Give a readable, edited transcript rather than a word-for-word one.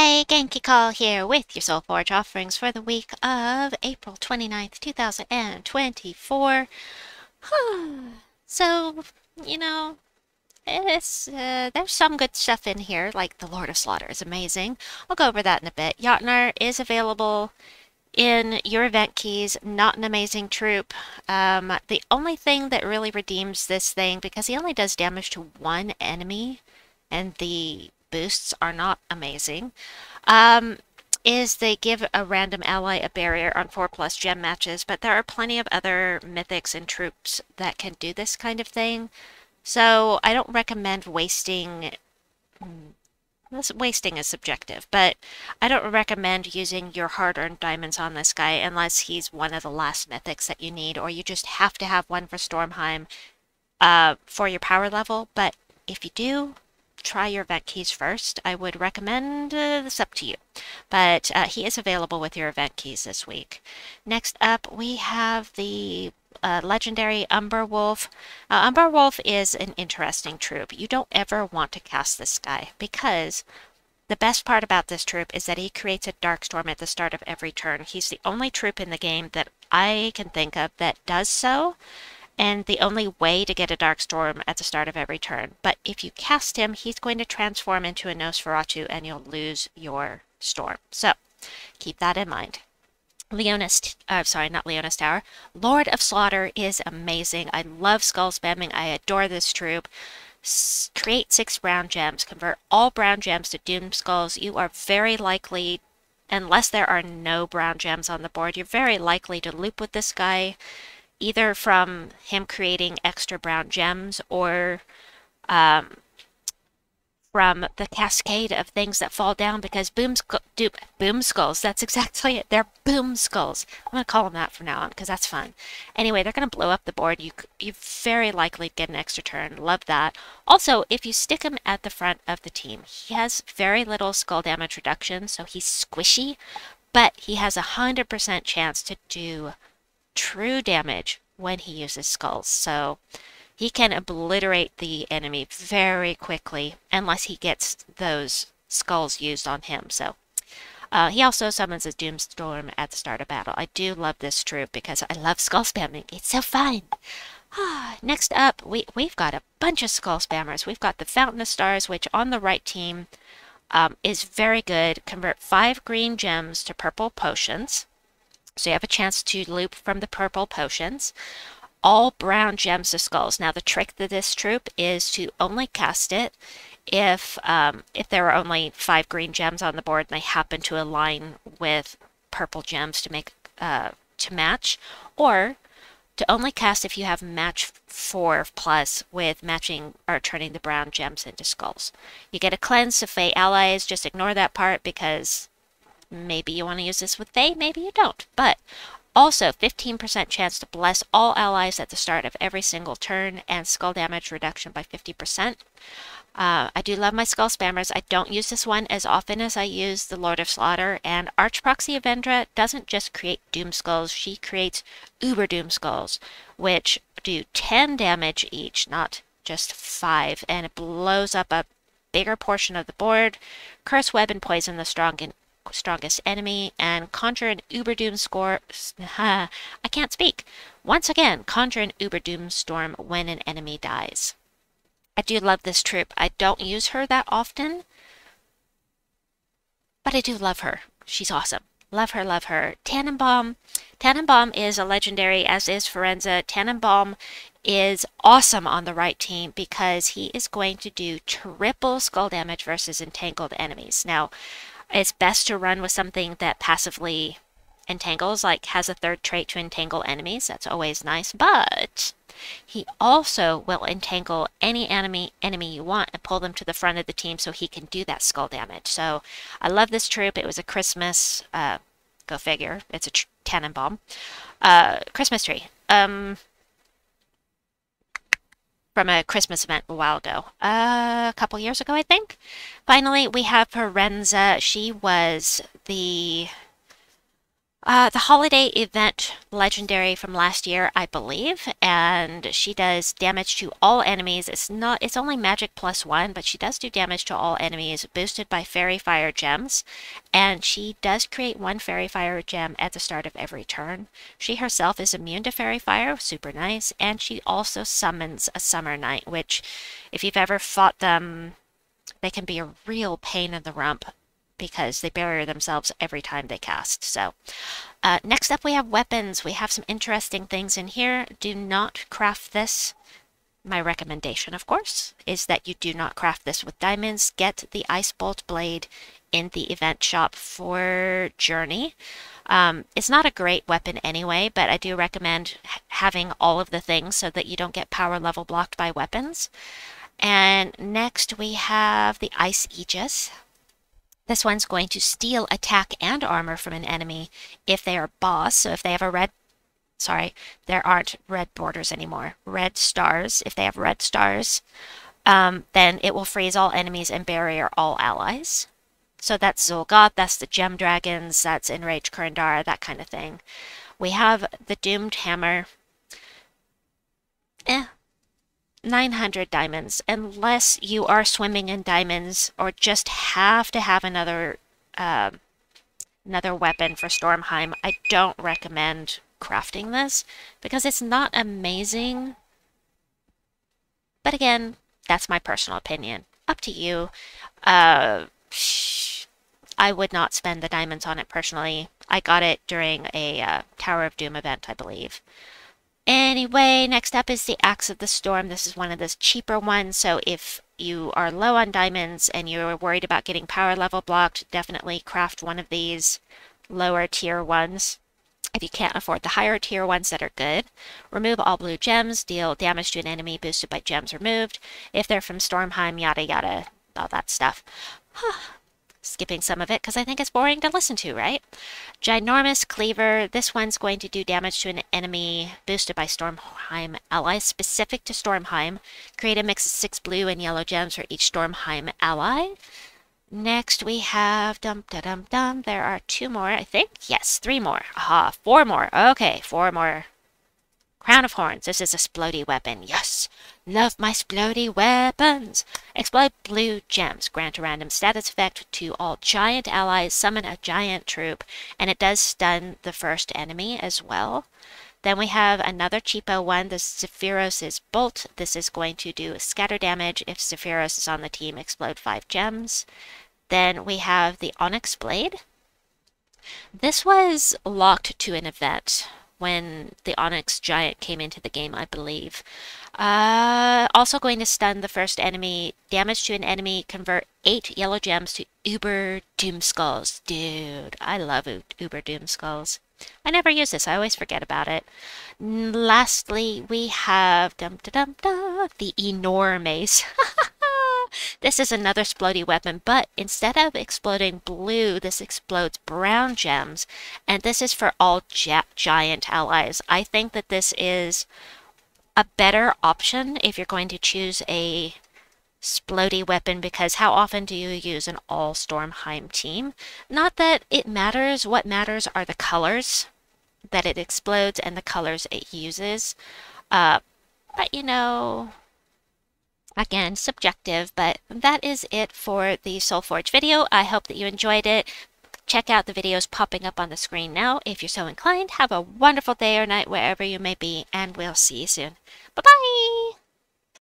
Hi, Genki Call here with your Soulforge offerings for the week of April 29th, 2024. So, you know, there's some good stuff in here, like the Lord of Slaughter is amazing. I'll go over that in a bit. Jotnar is available in your event keys, not an amazing troop. The only thing that really redeems this thing, because he only does damage to one enemy, and the boosts are not amazing, is they give a random ally a barrier on 4+ gem matches, but there are plenty of other mythics and troops that can do this kind of thing. So I don't recommend wasting. Wasting is subjective, but I don't recommend using your hard-earned diamonds on this guy unless he's one of the last mythics that you need, or you just have to have one for Stormheim for your power level. But if you do, try your event keys first. I would recommend this up to you. But he is available with your event keys this week. Next up, we have the legendary Umber Wolf. Umber Wolf is an interesting troop. You don't ever want to cast this guy because the best part about this troop is that he creates a dark storm at the start of every turn. He's the only troop in the game that I can think of that does so, and the only way to get a dark storm at the start of every turn. But if you cast him, he's going to transform into a Nosferatu and you'll lose your storm. So keep that in mind. Not Leona's Tower. Lord of Slaughter is amazing. I love skull spamming. I adore this troop. Create 6 brown gems. Convert all brown gems to doom skulls. You are very likely, unless there are no brown gems on the board, you're very likely to loop with this guy, either from him creating extra brown gems or from the cascade of things that fall down, because boom skulls, that's exactly it. They're boom skulls. I'm going to call them that from now on because that's fun. Anyway, they're going to blow up the board. You're very likely to get an extra turn. Love that. Also, if you stick him at the front of the team, he has very little skull damage reduction, so he's squishy, but he has 100% chance to do true damage when he uses skulls. So he can obliterate the enemy very quickly unless he gets those skulls used on him. So he also summons a Doomstorm at the start of battle. I do love this troop because I love skull spamming. It's so fun. Next up, we've got a bunch of skull spammers. We've got the Fountain of Stars, which on the right team is very good. Convert 5 green gems to purple potions. So you have a chance to loop from the purple potions. All brown gems to skulls. Now the trick to this troop is to only cast it if there are only 5 green gems on the board and they happen to align with purple gems to make to match, or to only cast if you have match 4+ with matching or turning the brown gems into skulls. You get a cleanse of Fey allies. Just ignore that part because maybe you want to use this with Fey, maybe you don't. But also, 15% chance to bless all allies at the start of every single turn, and skull damage reduction by 50%. I do love my skull spammers. I don't use this one as often as I use the Lord of Slaughter, and Archproxy Yvendra doesn't just create doom skulls, she creates uber doom skulls, which do 10 damage each, not just 5, and it blows up a bigger portion of the board. Curse, Web, and Poison the strongest enemy, and conjure an Uber Doom score. I can't speak. Once again, conjure an Uber Doom storm when an enemy dies. I do love this troop. I don't use her that often, but I do love her. She's awesome. Love her, love her. Tannenbaum. Tannenbaum is a legendary, as is Forenza. Tannenbaum is awesome on the right team because he is going to do triple skull damage versus entangled enemies. Now, it's best to run with something that passively entangles, like has a 3rd trait to entangle enemies. That's always nice, but he also will entangle any enemy you want and pull them to the front of the team so he can do that skull damage. So I love this troop. It was a Christmas, go figure, it's a Tannenbaum, Christmas tree. From a Christmas event a while ago. A couple years ago, I think. Finally, we have Forenza. She was the The holiday event legendary from last year, I believe, and she does damage to all enemies. It's only magic +1, but she does do damage to all enemies, boosted by fairy fire gems, and she does create one fairy fire gem at the start of every turn. She herself is immune to fairy fire, super nice, and she also summons a summer knight, which, if you've ever fought them, they can be a real pain in the rump because they bury themselves every time they cast. So next up we have weapons. We have some interesting things in here. Do not craft this. My recommendation, of course, is that you do not craft this with diamonds. Get the Ice Bolt Blade in the event shop for Journey. It's not a great weapon anyway, but I do recommend having all of the things so that you don't get power level blocked by weapons. And next we have the Ice Aegis. This one's going to steal attack and armor from an enemy if they are boss. So if they have a red, sorry, there aren't red borders anymore. Red stars. If they have red stars, then it will freeze all enemies and barrier all allies. So that's Zul'Goth, that's the Gem Dragons, that's Enraged Kurandara, that kind of thing. We have the Doomed Hammer. 900 diamonds, unless you are swimming in diamonds or just have to have another weapon for Stormheim. I don't recommend crafting this because it's not amazing. But again, that's my personal opinion. Up to you. I would not spend the diamonds on it personally. I got it during a Tower of Doom event, I believe. Anyway, next up is the Axe of the Storm. This is one of the cheaper ones, so if you are low on diamonds and you're worried about getting power level blocked, definitely craft one of these lower tier ones. If you can't afford the higher tier ones that are good, remove all blue gems, deal damage to an enemy boosted by gems removed. If they're from Stormheim, yada yada, all that stuff. Skipping some of it because I think it's boring to listen to, right? Ginormous Cleaver. This one's going to do damage to an enemy boosted by Stormheim allies specific to Stormheim. Create a mix of 6 blue and yellow gems for each Stormheim ally. Next we have there are 2 more, I think. Yes, 3 more. Aha, 4 more. Okay, 4 more. Crown of Horns. This is a splody weapon. Yes! Love my splody weapons! Explode blue gems. Grant a random status effect to all giant allies. Summon a giant troop. And it does stun the first enemy as well. Then we have another cheapo one. The Sephiroth's Bolt. This is going to do scatter damage. If Sephiroth is on the team, explode 5 gems. Then we have the Onyx Blade. This was locked to an event when the Onyx Giant came into the game, I believe. Also going to stun the first enemy. Damage to an enemy. Convert 8 yellow gems to Uber Doom Skulls. Dude, I love Uber Doom Skulls. I never use this. I always forget about it. Lastly, we have the Enormace. This is another splody weapon, but instead of exploding blue, this explodes brown gems, and this is for all giant allies. I think that this is a better option if you're going to choose a splody weapon, because how often do you use an all Stormheim team? Not that it matters. What matters are the colors that it explodes and the colors it uses. But you know, again, subjective, but that is it for the Soulforge video. I hope that you enjoyed it. Check out the videos popping up on the screen now if you're so inclined. Have a wonderful day or night wherever you may be, and we'll see you soon. Bye-bye!